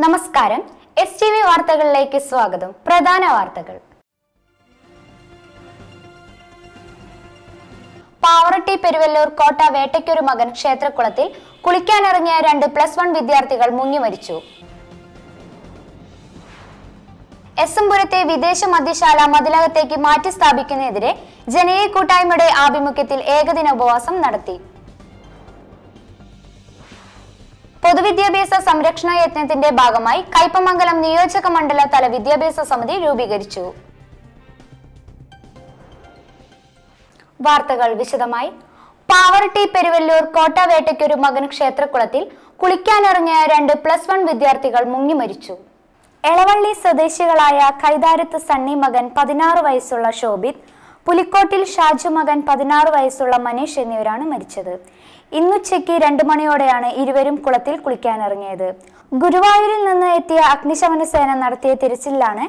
നമസ്കാരം. STV വാർത്തകളിലേക്ക് സ്വാഗതം. പ്രധാന വാർത്തകൾ. പാവറട്ടി പെരുവല്ലൂർ കോട്ട വേട്ടയ്ക്കൊരു മകൻ ക്ഷേത്രക്കുളത്തിൽ കുളിക്കാനിറങ്ങിയ 2+1 വിദ്യാർത്ഥികൾ മുങ്ങി മരിച്ചു. എസ്എംപുരത്തെ വിദേശ മദ്യശാല മതിലകത്തേക്ക് മാറ്റി സ്ഥാപിക്കുന്നതിനെതിരെ ജനകീയ കൂട്ടായ്മയുടെ ആഭിമുഖ്യത്തിൽ ഏകദിന ഉപവാസം നടത്തി. പൊതുവിദ്യാഭ്യാസ സംരക്ഷണ യജ്ഞത്തിന്റെ ഭാഗമായി കയ്പമംഗലം നിയോജക മണ്ഡല തല വിദ്യാഭ്യാസ സമിതി രൂപീകരിച്ചു. വാർത്തകൾ വിശദമായി. പാവറട്ടി പെരുവല്ലൂർ കോട്ട വേട്ടയ്ക്കൊരു മകൻ ക്ഷേത്രക്കുളത്തിൽ കുളിക്കാനിറങ്ങിയ 2+1 വിദ്യാർത്ഥികൾ മുങ്ങി മരിച്ചു. എളവള്ളി സ്വദേശികളായ കൈതാരത്ത് സണ്ണി മകൻ 16 വയസ്സുള്ള ശോഭിത്, പുലിക്കോട്ടിൽ ഷാജു മകൻ 16 വയസ്സുള്ള മനീഷ് എന്നിവരാണ് മരിച്ചത്. ഇന്നുച്ചയ്ക്ക് 2 മണിയോടെയാണ് ഇരുവരും കുളത്തിൽ കുളിക്കാനിറങ്ങിയത്. ഗുരുവായൂരിൽ നിന്ന് എത്തിയ അഗ്നിശമന സേന നടത്തിയ തിരച്ചിലാണ്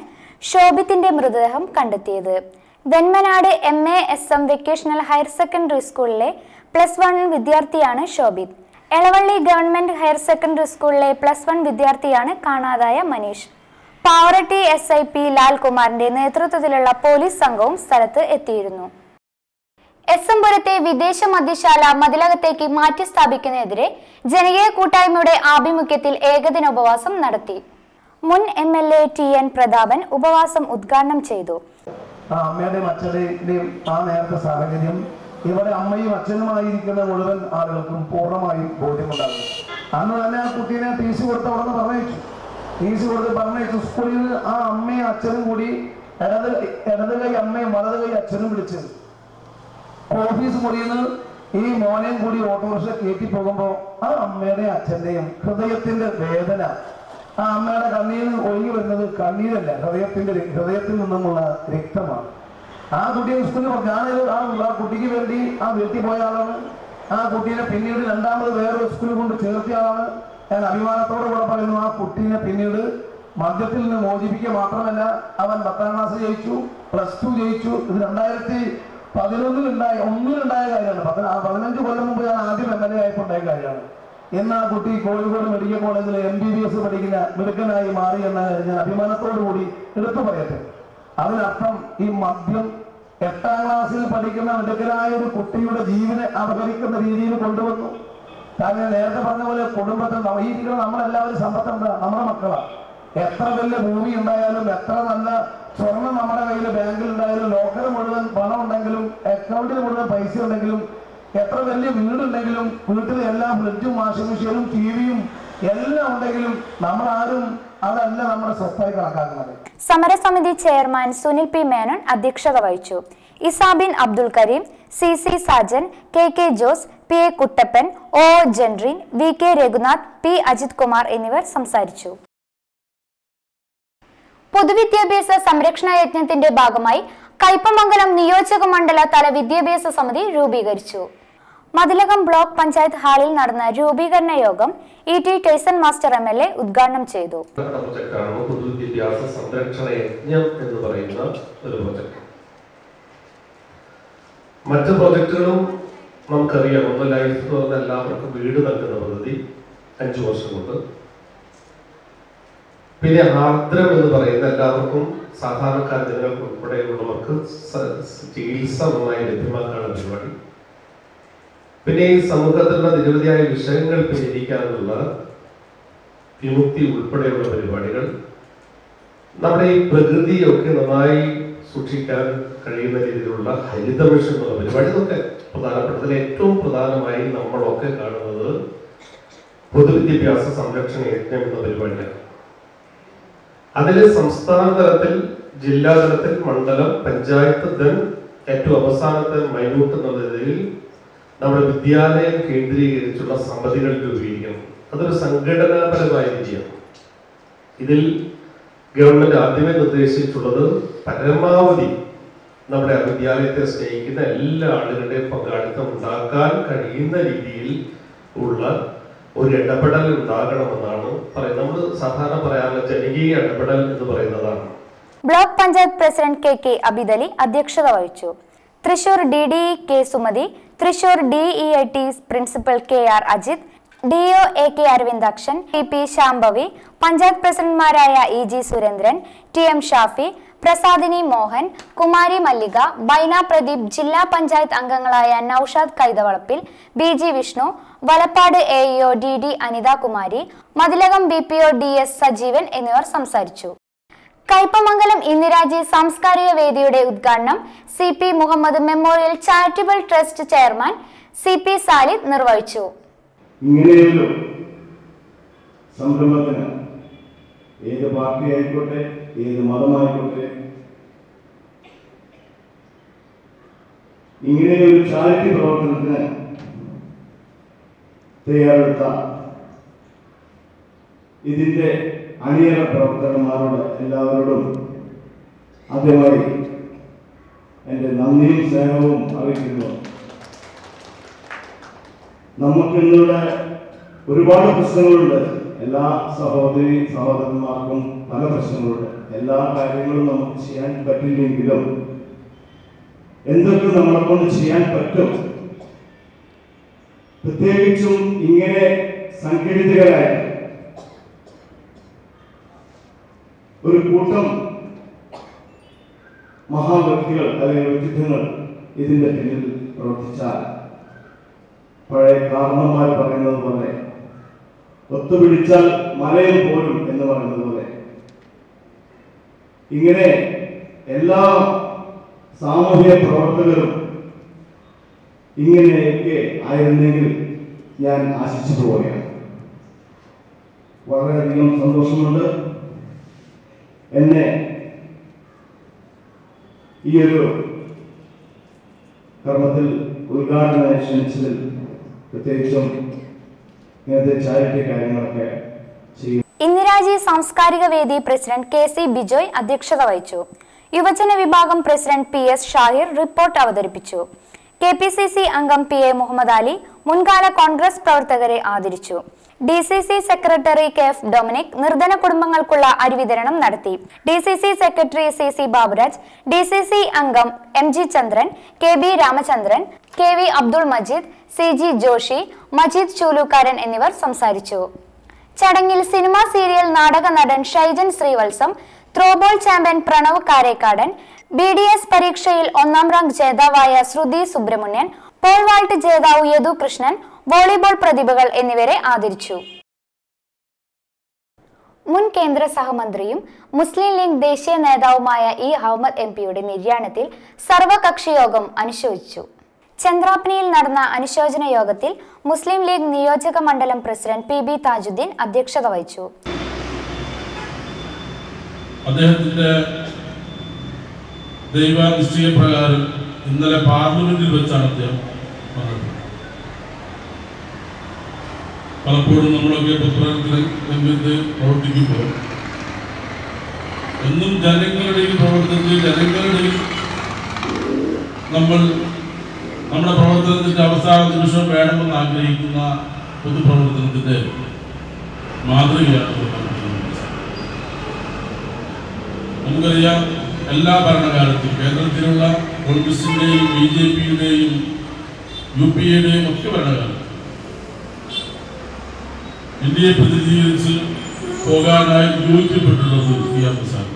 ശോഭിത്തിന്റെ മൃതദേഹം കണ്ടെത്തിയത്. വെന്മനാട് MASM വെക്കേഷണൽ ഹയർ സെക്കൻഡറി സ്കൂളിലെ +1 വിദ്യാർത്ഥിയാണ് Shobhit. Elavally government higher secondary സ്കൂളിലെ +1 വിദ്യാർത്ഥിയാണ് കാണാതായ മനീഷ്. പാവറട്ടി SIP ലാൽകുമാറിന്റെ നേതൃത്വത്തിലുള്ള പോലീസ് സംഘവും സ്ഥലത്ത് എത്തിയിരുന്നു. എസ്എംപുരത്തെ വിദേശ മദ്യശാല മതിലകത്തേക്ക് മാറ്റി സ്ഥാപിക്കുന്നതിനെതിരെ ജനകീയ കൂട്ടായ്മയുടെ ആഭിമുഖ്യത്തിൽ ഏകദിന ഉപവാസം നടത്തി. മുൻ MLA TN പ്രതാപൻ ഉപവാസം ഉദ്ഘാടനം ചെയ്തു. അമ്മയുടെയും അച്ഛന്റെയും ആ നേരത്തെ സാഹചര്യം ഇവിടെ അമ്മയും അച്ഛനുമായിരിക്കുന്ന മുഴുവൻ ആളുകൾക്കും പൂർണ്ണമായും ബോധ്യമുണ്ടാകും. അന്ന് തന്നെ ആ കുട്ടീനെ TC കൊടുത്ത് അവിടെ നിന്ന് പറഞ്ഞയച്ചു. സ്കൂളിൽ ആ അമ്മയും അച്ഛനും കൂടി ഇടത് കൈ അമ്മയും വലത് കൈ അച്ഛനും വിളിച്ച് ഓഫീസ് മുറിയിൽ നിന്ന് ഈ മോനെയും കൂടി ഓട്ടോറിക്ഷ കയറ്റി പോകുമ്പോ ആ അമ്മയുടെയും അച്ഛന്റെയും ഹൃദയത്തിന്റെ വേദന, ആ അമ്മയുടെ കണ്ണീരിൽ നിന്ന് ഒഴുകി വരുന്നത് കണ്ണീരല്ല, ഹൃദയത്തിൽ നിന്നുമുള്ള രക്തമാണ്. ആ കുട്ടിയെ സ്കൂളിൽ ആ കുട്ടിക്ക് വേണ്ടി ആ വീട്ടിൽ പോയ ആളാണ്. ആ കുട്ടീനെ പിന്നീട് രണ്ടാമത് വേറൊരു സ്കൂളിൽ കൊണ്ട് ചേർത്തിയ ആളാണ്. ഞാൻ അഭിമാനത്തോടെ കൂടെ പറയുന്നു, ആ കുട്ടീനെ പിന്നീട് മദ്യത്തിൽ നിന്ന് മോചിപ്പിക്കുക മാത്രമല്ല, അവൻ 10ാം ക്ലാസ് ജയിച്ചു, +2 ജയിച്ചു. ഇത് 2011 ഒന്നിലുണ്ടായ കാര്യമാണ്. 15 കൊല്ലം മുമ്പ് ഞാൻ ആദ്യം MLA ആയപ്പോൾ ഉണ്ടായ കാര്യമാണ്. എന്ന് ആ കുട്ടി കോഴിക്കോട് മെഡിക്കൽ കോളേജിൽ MBBS പഠിക്കുന്ന മിടുക്കനായി മാറി എന്ന് ഞാൻ അഭിമാനത്തോടു കൂടി എടുത്തു പറയട്ടെ. അതിനർത്ഥം ഈ മദ്യം 8ാം ക്ലാസ്സിൽ പഠിക്കുന്ന മിടുക്കനായ ഒരു കുട്ടിയുടെ ജീവനെ അപഹരിക്കുന്ന രീതിയിൽ കൊണ്ടുവന്നു. കാരണം നേരത്തെ പറഞ്ഞ പോലെ കുടുംബത്തിൽ ഈ നമ്മളെല്ലാവരും സമ്പത്തുണ്ട്, നമ്മുടെ മക്കളാണ്. എത്ര വലിയ ഭൂമി ഉണ്ടായാലും, എത്ര നല്ല സ്വർണം നമ്മുടെ കയ്യിൽ ബാങ്കിൽ ഉണ്ടായാലും, ലോക്കർ മുഴുവൻ പണം ഉണ്ടെങ്കിലും, അക്കൗണ്ടിൽ മുഴുവൻ പൈസ ഉണ്ടെങ്കിലും, എത്ര വലിയ വീടുണ്ടെങ്കിലും, വീട്ടിൽ എല്ലാ ഫ്രിഡ്ജും വാഷിംഗ് മെഷീനും TVയും എല്ലാം ഉണ്ടെങ്കിലും നമ്മളാരും അതല്ല നമ്മുടെ സ്വത്തായി കണക്കാക്കുന്നത്. സമരസമിതി ചെയർമാൻ സുനിൽ P മേനോൻ അധ്യക്ഷത വഹിച്ചു. ഇസാബിൻ Abdul Kareem, CC Sajan, KK Jose, PA Kuttappan, O Jentin, VK Raghunath, P Ajith Kumar എന്നിവർ സംസാരിച്ചു. പൊതുവിദ്യാഭ്യാസ സംരക്ഷണ യജ്ഞത്തിന്റെ ഭാഗമായി കയ്പമംഗലം നിയോജക മണ്ഡല തല വിദ്യാഭ്യാസ സമിതി രൂപീകരിച്ചു. മതിലകം ബ്ലോക്ക് പഞ്ചായത്ത് ഹാളിൽ നടന്ന രൂപീകരണ യോഗം ET ടൈസൺ മാസ്റ്റർ MLA ഉദ്ഘാടനം ചെയ്തു. പൊതുവിദ്യാഭ്യാസ സംരക്ഷണ യജ്ഞം എന്ന് പറയുന്ന ഒരു പ്രൊജക്ട്, മറ്റു പ്രൊജക്ടുകളും നമുക്കറിയാം. ഒന്ന് ലൈഫ് എന്ന് പറഞ്ഞ എല്ലാവർക്കും വീട് നൽകുന്ന പദ്ധതി 5 വർഷം കൊണ്ട്. പിന്നെ ആർദ്രം എന്ന് പറയുന്ന എല്ലാവർക്കും സാധാരണക്കാർ ജനങ്ങൾക്ക് ഉൾപ്പെടെയുള്ളവർക്ക് ചികിത്സ നന്നായി ലഭ്യമാക്കാനുള്ള പരിപാടി. പിന്നെ ഈ സമൂഹത്തിലുള്ള നിരവധിയായ വിഷയങ്ങൾ പരിഹരിക്കാനുള്ള വിമുക്തി ഉൾപ്പെടെയുള്ള പരിപാടികൾ, നമ്മുടെ ഈ പ്രകൃതിയൊക്കെ നന്നായി സൂക്ഷിക്കാൻ കഴിയുന്ന രീതിയിലുള്ള ഹരിത മിഷൻ എന്നുള്ള പരിപാടി, ഇതൊക്കെ പ്രധാനപ്പെട്ടതിൽ ഏറ്റവും പ്രധാനമായി നമ്മളൊക്കെ കാണുന്നത് പൊതുവിദ്യാഭ്യാസ സംരക്ഷണ യജ്ഞം എന്ന പരിപാടിയാണ്. അതിൽ സംസ്ഥാന തലത്തിൽ, ജില്ലാ തലത്തിൽ, മണ്ഡലം, പഞ്ചായത്ത്, ഏറ്റവും അവസാനത്തെ മൈന്യൂട്ട് എന്നുള്ള രീതിയിൽ നമ്മുടെ വിദ്യാലയം കേന്ദ്രീകരിച്ചുള്ള സമിതികൾ രൂപീകരിക്കണം. അതൊരു സംഘടനാപരമായ രീതിയാണ്. ഇതിൽ ഗവൺമെന്റ് ആദ്യമേ നിർദ്ദേശിച്ചിട്ടുള്ളത് പരമാവധി നമ്മുടെ വിദ്യാലയത്തെ സ്നേഹിക്കുന്ന എല്ലാ ആളുകളുടെയും പങ്കാളിത്തം ഉണ്ടാക്കാൻ കഴിയുന്ന രീതിയിൽ ഉള്ള ഒരു ഇടപെടൽ ഉണ്ടാകണമെന്നാണ് പറയുന്നത്. നമ്മൾ സാധാരണ പറയാനുള്ള ജനകീയ ഇടപെടൽ എന്ന് പറയുന്നതാണ്. Block panchayat president KK Abidali അധ്യക്ഷത വഹിച്ചു. Thrissur DDE K Sumathi, Thrissur DEIT principal KR Ajith, DO AK Aravindakshan, PP Shambhavi, panchayat പ്രസിഡന്റുമാരായ EG സുരേന്ദ്രൻ, TM ഷാഫി, പ്രസാദിനി മോഹൻ, കുമാരി മല്ലിക, ബൈന പ്രദീപ്, ജില്ലാ പഞ്ചായത്ത് അംഗങ്ങളായ നൌഷാദ് കൈതവളപ്പിൽ, BG Vishnu, Valappad AEO DD Anitha Kumari, Mathilakam BPO DS Sajeevan എന്നിവർ സംസാരിച്ചു. കയ്പമംഗലം ഇന്ദിരാജി സാംസ്കാരിക വേദിയുടെ ഉദ്ഘാടനം CP Muhammad memorial charitable trust chairman CP Salid നിർവഹിച്ചു. ഇങ്ങനെയൊരു സംരംഭത്തിന് ഏത് പാർട്ടി ആയിക്കോട്ടെ, ഏത് മതമായിക്കോട്ടെ, ഇങ്ങനെയൊരു ചാരിറ്റി പ്രവർത്തനത്തിന് തയ്യാറെടുത്ത ഇതിന്റെ അണിയറ പ്രവർത്തകന്മാരോട് എല്ലാവരോടും ആദ്യമായി എൻ്റെ നന്ദിയും സ്നേഹവും അറിയിക്കുന്നു. നമുക്കിന്നിവിടെ ഒരുപാട് പ്രശ്നങ്ങളുണ്ട്. എല്ലാ സഹോദരി സഹോദരന്മാർക്കും പല പ്രശ്നങ്ങളുണ്ട്. എല്ലാ കാര്യങ്ങളും നമുക്ക് ചെയ്യാൻ പറ്റില്ലെങ്കിലും എന്തൊക്കെ നമ്മളെ കൊണ്ട് ചെയ്യാൻ പറ്റും, പ്രത്യേകിച്ചും ഇങ്ങനെ സംഘടിതരായ ഒരു കൂട്ടം മഹാവ്യക്തികൾ അല്ലെങ്കിൽ വ്യക്തിത്വങ്ങൾ ഇതിന്റെ പിന്നിൽ പ്രവർത്തിച്ചാൽ പഴയ കാരണന്മാർ പറയുന്നത് പോലെ ഒത്തുപിടിച്ചാൽ മലയിൽ പോരും എന്ന് പറയുന്നത് പോലെ ഇങ്ങനെ എല്ലാ സാമൂഹ്യ പ്രവർത്തകരും ഇങ്ങനെയൊക്കെ ആയിരുന്നെങ്കിൽ ഞാൻ ആശിച്ചു പോവുകയാണ്. വളരെയധികം സന്തോഷമുണ്ട്. എന്നെ ഈ ഒരു കർമ്മത്തിൽ ഉദ്ഘാടനം ക്ഷണിച്ചതിൽ പ്രത്യേകിച്ചും ഇങ്ങനത്തെ ചാരിറ്റി കാര്യങ്ങളൊക്കെ ചെയ്യും. ഇന്ദിരാജി സാംസ്കാരിക വേദി പ്രസിഡന്റ് KC ബിജോയ് അധ്യക്ഷത വഹിച്ചു. യുവജന വിഭാഗം പ്രസിഡന്റ് PS ഷാഹിർ റിപ്പോർട്ട് അവതരിപ്പിച്ചു. KPCC അംഗം PA മുഹമ്മദ് അലി മുൻകാല കോൺഗ്രസ് പ്രവർത്തകരെ ആദരിച്ചു. DCC സെക്രട്ടറി KF ഡൊമിനിക് നിർധന കുടുംബങ്ങൾക്കുള്ള അരി വിതരണം നടത്തി. DCC secretary CC Baburaj, DCC അംഗം MG Chandran, KB Ramachandran, KV Abdul Majeed, CG Joshy, Majeed Choolukaran എന്നിവർ സംസാരിച്ചു. ചടങ്ങിൽ സിനിമാ സീരിയൽ നാടക നടൻ Shaijan Sreevalsam, throwball champion Pranav Karekkadan, BDS പരീക്ഷയിൽ 1ാം റാങ്ക് ജേതാവായ ശ്രുതി സുബ്രഹ്മണ്യൻ, പോൾ വാൾട്ട് ജേതാവ് യദു കൃഷ്ണൻ, വോളിബോൾ പ്രതിഭകൾ എന്നിവരെ ആദരിച്ചു. മുൻ കേന്ദ്ര സഹമന്ത്രിയും മുസ്ലിം ലീഗ് ദേശീയ നേതാവുമായ E അഹമ്മദ് MPയുടെ നിര്യാണത്തിൽ സർവകക്ഷി യോഗം അനുശോചിച്ചു. ചന്ദ്രാപ്പനിയിൽ നടന്ന അനുശോചന യോഗത്തിൽ മുസ്ലിം ലീഗ് നിയോജക മണ്ഡലം പ്രസിഡന്റ് PB താജുദ്ദീൻ അധ്യക്ഷത വഹിച്ചു. അദ്ദേഹത്തിന്റെ ദൈവനിശ്ചയപ്രകാരം ഇന്നലെ പാർലമെന്റിൽ വെച്ചാണ് അദ്ദേഹം വന്നത്. പലപ്പോഴും നമ്മളൊക്കെ രംഗത്ത് പ്രവർത്തിക്കുമ്പോൾ എന്നും ജനങ്ങളുടെയും പ്രവർത്തനത്തിൽ ജനങ്ങളുടെയും നമ്മുടെ പ്രവർത്തനത്തിന്റെ അവസാന നിമിഷം വേണമെന്ന് ആഗ്രഹിക്കുന്ന പൊതുപ്രവർത്തനത്തിന്റെ മാതൃകയാണ്. നമുക്കറിയാം, എല്ലാ ഭരണകാലത്തും കേന്ദ്രത്തിലുള്ള കോൺഗ്രസിന്റെയും BJPയുടെയും UPAയുടെയും ഒക്കെ ഭരണകാലം ഇന്ത്യയെ പ്രതിനിധീകരിച്ച് പോകാനായി നിയോഗിക്കപ്പെട്ടുള്ളത് CR.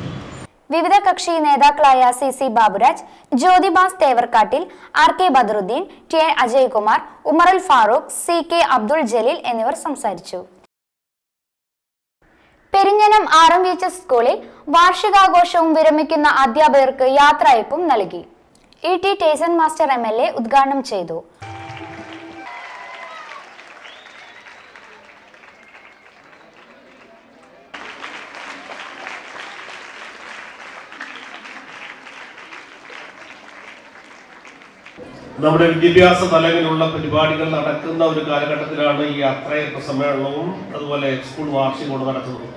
വിവിധ കക്ഷി നേതാക്കളായ CC Baburaj, Jyothibas തേവർക്കാട്ടിൽ, RK Badaruddin, TA Ajaykumar, ഉമറുൽ ഫാറൂഖ്, CK അബ്ദുൾ ജലീൽ എന്നിവർ സംസാരിച്ചു. പെരിഞ്ഞനം RMVH സ്കൂളിൽ വാർഷികാഘോഷവും വിരമിക്കുന്ന അധ്യാപകർക്ക് യാത്രയയപ്പും നൽകി. ET ടേസൺ മാസ്റ്റർ MLA ഉദ്ഘാടനം ചെയ്തു. നമ്മുടെ വിദ്യാഭ്യാസ തലങ്ങളിലുള്ള പരിപാടികൾ നടക്കുന്ന ഒരു കാലഘട്ടത്തിലാണ് ഈ യാത്രയയപ്പ് സമ്മേളനവും അതുപോലെ സ്കൂൾ വാർഷികവും നടക്കുന്നത്.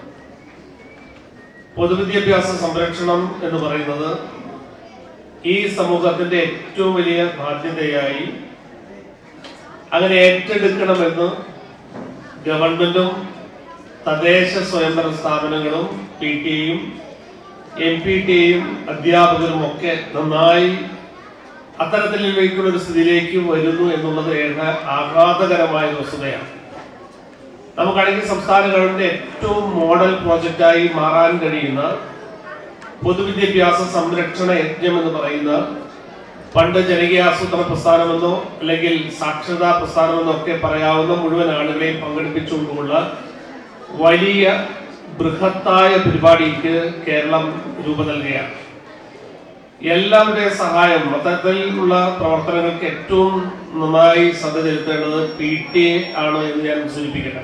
പൊതുവിദ്യാഭ്യാസ സംരക്ഷണം എന്ന് പറയുന്നത് ഈ സമൂഹത്തിന്റെ ഏറ്റവും വലിയ ബാധ്യതയായി അങ്ങനെ ഏറ്റെടുക്കണമെന്ന് ഗവൺമെന്റും തദ്ദേശ സ്വയംഭരണ സ്ഥാപനങ്ങളും PTAയും MPTAയും അധ്യാപകരും ഒക്കെ നന്നായി അത്തരത്തിലേക്കുള്ള ഒരു സ്ഥിതിയിലേക്ക് വരുന്നു എന്നുള്ളത് ഏറെ ആഹ്ലാദകരമായ വസ്തുതയാണ്. നമുക്കാണെങ്കിൽ സംസ്ഥാന ഗവൺമെന്റ് ഏറ്റവും മോഡൽ പ്രോജക്റ്റായി മാറാൻ കഴിയുന്ന പൊതുവിദ്യാഭ്യാസ സംരക്ഷണ യജ്ഞം എന്ന് പറയുന്ന, പണ്ട് ജനകീയാസൂത്രണ പ്രസ്ഥാനമെന്നോ അല്ലെങ്കിൽ സാക്ഷരതാ പ്രസ്ഥാനമെന്നോ ഒക്കെ പറയാവുന്ന മുഴുവൻ ആളുകളെയും പങ്കെടുപ്പിച്ചുകൊണ്ടുള്ള വലിയ ബൃഹത്തായ പരിപാടിക്ക് കേരളം രൂപം നൽകുകയാണ്. എല്ലാവരുടെയും സഹായം, മൊത്തത്തിലുള്ള പ്രവർത്തനങ്ങൾക്ക് ഏറ്റവും നന്നായി ശ്രദ്ധ ചെലുത്തേണ്ടത് PTA ആണ് എന്ന് ഞാൻ സൂചിപ്പിക്കട്ടെ.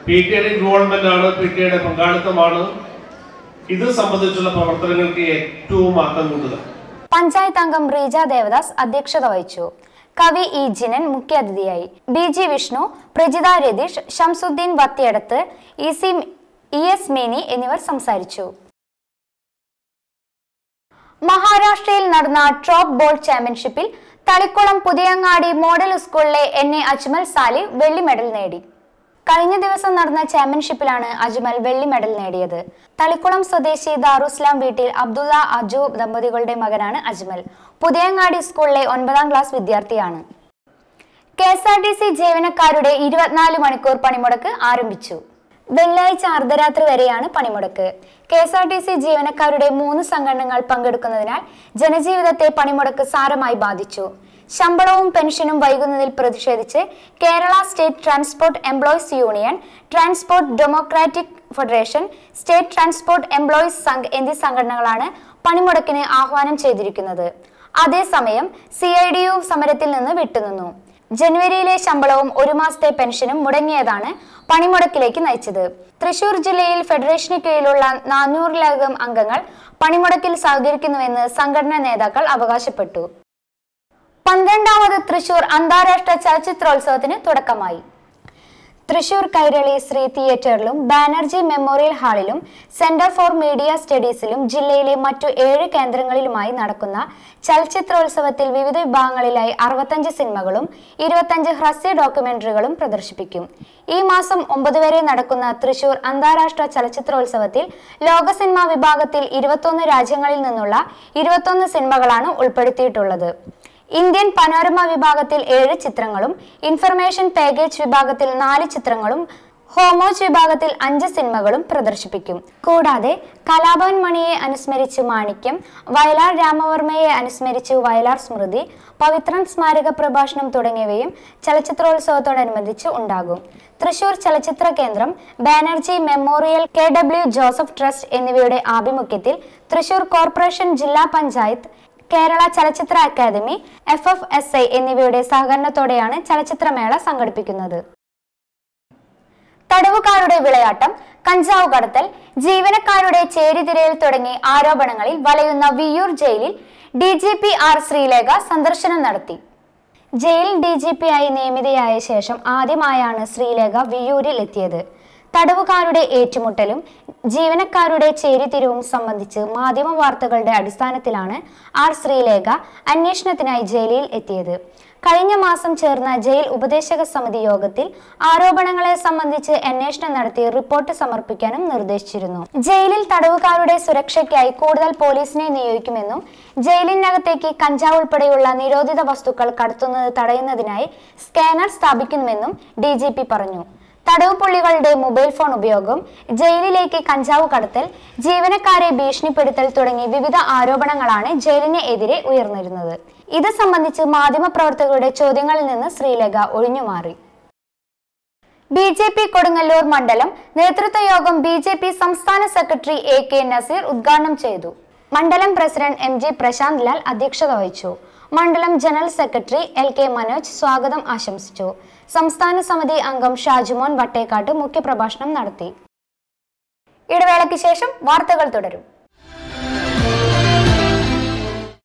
PTAയുടെ ഇൻവോൾവ്മെന്റ് ആണ്, PTAയുടെ പങ്കാളിത്തമാണ് ഇത് സംബന്ധിച്ചുള്ള പ്രവർത്തനങ്ങൾക്ക് ഏറ്റവും ആക്കം കൂട്ടുക. പഞ്ചായത്ത് അംഗം റീജ ദേവദാസ് അധ്യക്ഷത വഹിച്ചു. കവി ഇ ജിനൻ മുഖ്യാതിഥിയായി. BG വിഷ്ണു, പ്രജിത രതീഷ്, ഷംസുദ്ദീൻ വത്തിയടത്ത്, ES മേനി എന്നിവർ സംസാരിച്ചു. മഹാരാഷ്ട്രയിൽ നടന്ന ഡ്രോപ്പ് ബോൾ ചാമ്പ്യൻഷിപ്പിൽ തളിക്കുളം പുതിയങ്ങാടി മോഡൽ സ്കൂളിലെ NA അജ്മൽ സാലിഹ് വെള്ളി മെഡൽ നേടി. കഴിഞ്ഞ ദിവസം നടന്ന ചാമ്പ്യൻഷിപ്പിലാണ് അജ്മൽ വെള്ളി മെഡൽ നേടിയത്. തളിക്കുളം സ്വദേശി ദാറുസ്ലാം വീട്ടിൽ അബ്ദുള്ള അജു ദമ്പതികളുടെ മകനാണ് അജ്മൽ. പുതിയങ്ങാടി സ്കൂളിലെ 9ാം ക്ലാസ് വിദ്യാർത്ഥിയാണ്. KSRTC ജീവനക്കാരുടെ 24 മണിക്കൂർ പണിമുടക്ക് ആരംഭിച്ചു. വെള്ളിയാഴ്ച അർദ്ധരാത്രി വരെയാണ് പണിമുടക്ക്. KSRTC ജീവനക്കാരുടെ 3 സംഘടനകൾ പങ്കെടുക്കുന്നതിനാൽ ജനജീവിതത്തെ പണിമുടക്ക് സാരമായി ബാധിച്ചു. ശമ്പളവും പെൻഷനും വൈകുന്നതിൽ പ്രതിഷേധിച്ച് Kerala state transport employees union, transport democratic federation, state transport employees Sangh എന്നീ സംഘടനകളാണ് പണിമുടക്കിന് ആഹ്വാനം ചെയ്തിരിക്കുന്നത്. അതേസമയം CIDU സമരത്തിൽ നിന്ന് വിട്ടുനിന്നു. ജനുവരിയിലെ ശമ്പളവും 1 മാസത്തെ പെൻഷനും മുടങ്ങിയതാണ് പണിമുടക്കിലേക്ക് നയിച്ചത്. തൃശൂർ ജില്ലയിൽ ഫെഡറേഷന് കീഴിലുള്ള 400-ലധികം അംഗങ്ങൾ പണിമുടക്കിൽ സഹകരിക്കുന്നുവെന്ന് സംഘടനാ നേതാക്കൾ അവകാശപ്പെട്ടു. 12ാമത് തൃശൂർ അന്താരാഷ്ട്ര ചലച്ചിത്രോത്സവത്തിന് തുടക്കമായി. തൃശൂർ കൈരളി ശ്രീ തിയേറ്ററിലും ബാനർജി മെമ്മോറിയൽ ഹാളിലും സെന്റർ ഫോർ മീഡിയ സ്റ്റഡീസിലും ജില്ലയിലെ മറ്റു 7 കേന്ദ്രങ്ങളിലുമായി നടക്കുന്ന ചലച്ചിത്രോത്സവത്തിൽ വിവിധ വിഭാഗങ്ങളിലായി 65 സിനിമകളും 25 ഹ്രസ്വ ഡോക്യുമെന്ററികളും പ്രദർശിപ്പിക്കും. ഈ മാസം 9 വരെ നടക്കുന്ന തൃശൂർ അന്താരാഷ്ട്ര ചലച്ചിത്രോത്സവത്തിൽ ലോക സിനിമാ വിഭാഗത്തിൽ 21 രാജ്യങ്ങളിൽ നിന്നുള്ള 21 സിനിമകളാണ് ഉൾപ്പെടുത്തിയിട്ടുള്ളത്. ഇന്ത്യൻ പനോരമ വിഭാഗത്തിൽ 7 ചിത്രങ്ങളും, ഇൻഫർമേഷൻ പാക്കേജ് വിഭാഗത്തിൽ 4 ചിത്രങ്ങളും, ഹോമോജ് വിഭാഗത്തിൽ 5 സിനിമകളും പ്രദർശിപ്പിക്കും. കൂടാതെ കലാഭവൻ മണിയെ അനുസ്മരിച്ച് മാണിക്യം, വയലാർ രാമവർമ്മയെ അനുസ്മരിച്ച് വയലാർ സ്മൃതി, പവിത്രൻ സ്മാരക പ്രഭാഷണം തുടങ്ങിയവയും ചലച്ചിത്രോത്സവത്തോടനുബന്ധിച്ച് ഉണ്ടാകും. തൃശൂർ ചലച്ചിത്ര കേന്ദ്രം, Banerjee memorial, KW Joseph trust എന്നിവയുടെ ആഭിമുഖ്യത്തിൽ തൃശൂർ കോർപ്പറേഷൻ, ജില്ലാ പഞ്ചായത്ത്, കേരള ചലച്ചിത്ര അക്കാദമി, FFSI എന്നിവയുടെ സഹകരണത്തോടെയാണ് ചലച്ചിത്രമേള സംഘടിപ്പിക്കുന്നത്. തടവുകാരുടെ വിളയാട്ടം, കഞ്ചാവ് കടത്തൽ, ജീവനക്കാരുടെ ചേരിതിരയിൽ തുടങ്ങി ആരോപണങ്ങളിൽ വലയുന്ന വിയ്യൂർ ജയിലിൽ DGP R ശ്രീലേഖ സന്ദർശനം നടത്തി. ജയിൽ DGP ആയി നിയമിതയായ ശേഷം ആദ്യമായാണ് ശ്രീലേഖ വിയ്യൂരിൽ എത്തിയത്. തടവുകാരുടെ ഏറ്റുമുട്ടലും ജീവനക്കാരുടെ ചേരിതിരിവും സംബന്ധിച്ച് മാധ്യമ വാർത്തകളുടെ അടിസ്ഥാനത്തിലാണ് R ശ്രീലേഖ അന്വേഷണത്തിനായി ജയിലിൽ എത്തിയത്. കഴിഞ്ഞ മാസം ചേർന്ന ജയിൽ ഉപദേശക സമിതി യോഗത്തിൽ ആരോപണങ്ങളെ സംബന്ധിച്ച് അന്വേഷണം നടത്തി റിപ്പോർട്ട് സമർപ്പിക്കാനും നിർദ്ദേശിച്ചിരുന്നു. ജയിലിൽ തടവുകാരുടെ സുരക്ഷയ്ക്കായി കൂടുതൽ പോലീസിനെ നിയോഗിക്കുമെന്നും ജയിലിനകത്തേക്ക് കഞ്ചാവ് ഉൾപ്പെടെയുള്ള നിരോധിത വസ്തുക്കൾ കടത്തുന്നത് തടയുന്നതിനായി സ്കാനർ സ്ഥാപിക്കുമെന്നും DGP പറഞ്ഞു. തടവ് പുള്ളികളുടെ മൊബൈൽ ഫോൺ ഉപയോഗം, ജയിലിലേക്ക് കഞ്ചാവ് കടത്തൽ, ജീവനക്കാരെ ഭീഷണിപ്പെടുത്തൽ തുടങ്ങി വിവിധ ആരോപണങ്ങളാണ് ജയിലിന് എതിരെ ഉയർന്നിരുന്നത്. ഇത് സംബന്ധിച്ച് മാധ്യമപ്രവർത്തകരുടെ ചോദ്യങ്ങളിൽ നിന്ന് ശ്രീലേഖ ഒഴിഞ്ഞുമാറി. BJP കൊടുങ്ങല്ലൂർ മണ്ഡലം നേതൃത്വ യോഗം BJP സംസ്ഥാന സെക്രട്ടറി AK നസീർ ഉദ്ഘാടനം ചെയ്തു. മണ്ഡലം പ്രസിഡന്റ് MG പ്രശാന്ത് ലാൽ അധ്യക്ഷത വഹിച്ചു. മണ്ഡലം ജനറൽ സെക്രട്ടറി LK മനോജ് സ്വാഗതം ആശംസിച്ചു. സംസ്ഥാന സമിതി അംഗം ഷാജുമോൻ വട്ടേക്കാട്ട് മുഖ്യപ്രഭാഷണം നടത്തി. ഇടവേളയ്ക്ക് ശേഷം വാർത്തകൾ തുടരും.